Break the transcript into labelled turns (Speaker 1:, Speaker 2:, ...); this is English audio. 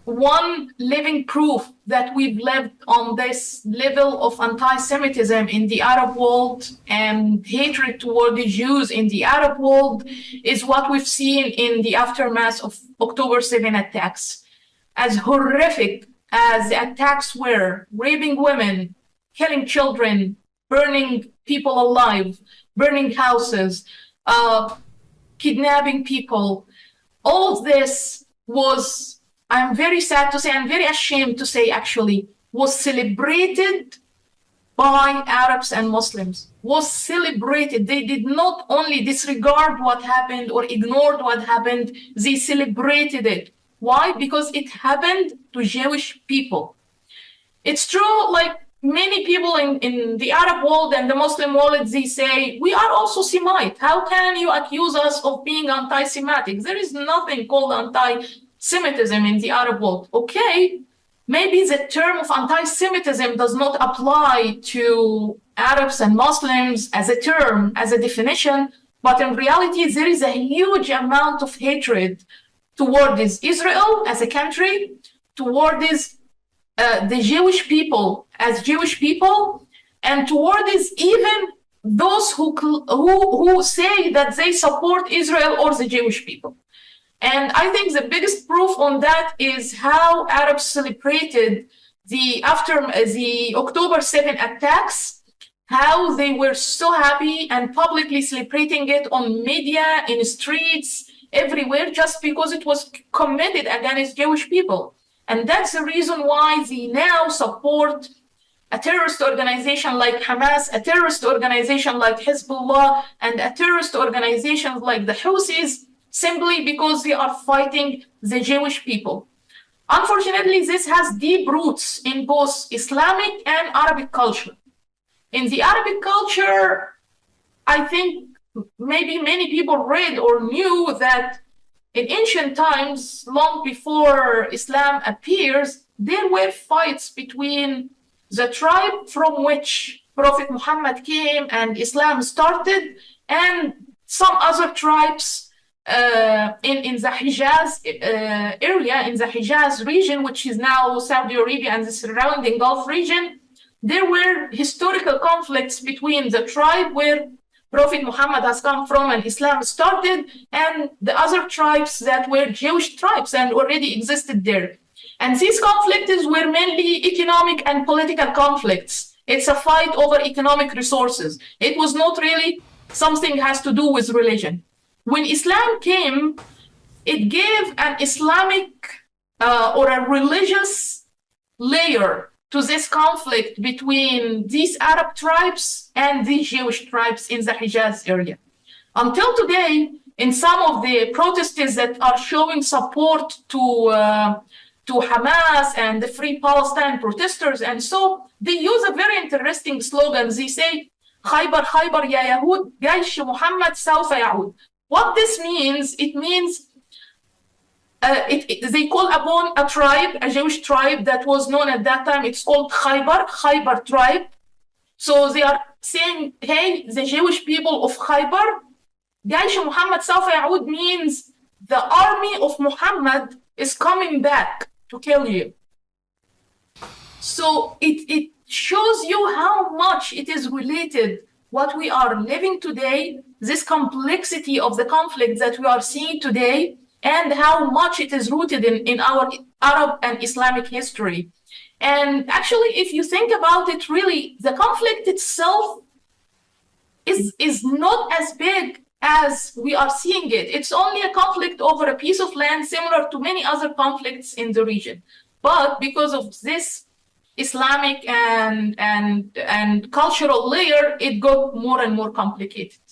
Speaker 1: one living proof that we've lived on this level of anti-Semitism in the Arab world and hatred toward the Jews in the Arab world is what we've seen in the aftermath of October 7 attacks. As horrific as the attacks were, raping women, killing children, burning people alive, burning houses, kidnapping people, all of this was, I'm very sad to say, I'm very ashamed to say actually, was celebrated by Arabs and Muslims, was celebrated. They did not only disregard what happened or ignored what happened, they celebrated it. Why? Because it happened to Jewish people. It's true, like many people in the Arab world and the Muslim world, they say, we are also Semite. How can you accuse us of being anti-Semitic? There is nothing called anti-Semitism in the Arab world. Okay, maybe the term of anti-Semitism does not apply to Arabs and Muslims as a term, as a definition, but in reality, there is a huge amount of hatred toward Israel as a country, toward the Jewish people as Jewish people, and toward even those who say that they support Israel or the Jewish people. And I think the biggest proof on that is how Arabs celebrated the October 7 attacks, how they were so happy and publicly celebrating it on media, in streets, everywhere, just because it was committed against Jewish people. And that's the reason why they now support a terrorist organization like Hamas, a terrorist organization like Hezbollah, and a terrorist organization like the Houthis, simply because they are fighting the Jewish people. Unfortunately, this has deep roots in both Islamic and Arabic culture. In the Arabic culture, I think maybe many people read or knew that in ancient times, long before Islam appears, there were fights between the tribe from which Prophet Muhammad came and Islam started, and some other tribes in the Hijaz area, in the Hijaz region, which is now Saudi Arabia and the surrounding Gulf region. There were historical conflicts between the tribe where Prophet Muhammad has come from and Islam started, and the other tribes that were Jewish tribes and already existed there. And these conflicts were mainly economic and political conflicts. It's a fight over economic resources. It was not really something has to do with religion. When Islam came, it gave an Islamic or a religious layer to this conflict between these Arab tribes and these Jewish tribes in the Hijaz area. Until today, in some of the protesters that are showing support to Hamas and the Free Palestine protesters, and so they use a very interesting slogan. They say, "Khaybar, Khaybar, ya Yahud, Jaysh Muhammad sawfa yaud." What this means, it means they call upon a tribe, a Jewish tribe that was known at that time. It's called Khaybar tribe. So they are saying, hey, the Jewish people of Khaybar, Jaysh Muhammad Sawfa Yaud means the army of Muhammad is coming back to kill you. So it shows you how much it is related, what we are living today, this complexity of the conflict that we are seeing today, and how much it is rooted in our Arab and Islamic history. And actually, if you think about it, really, the conflict itself is not as big as we are seeing it. It's only a conflict over a piece of land, similar to many other conflicts in the region. But because of this Islamic and cultural layer, it got more and more complicated.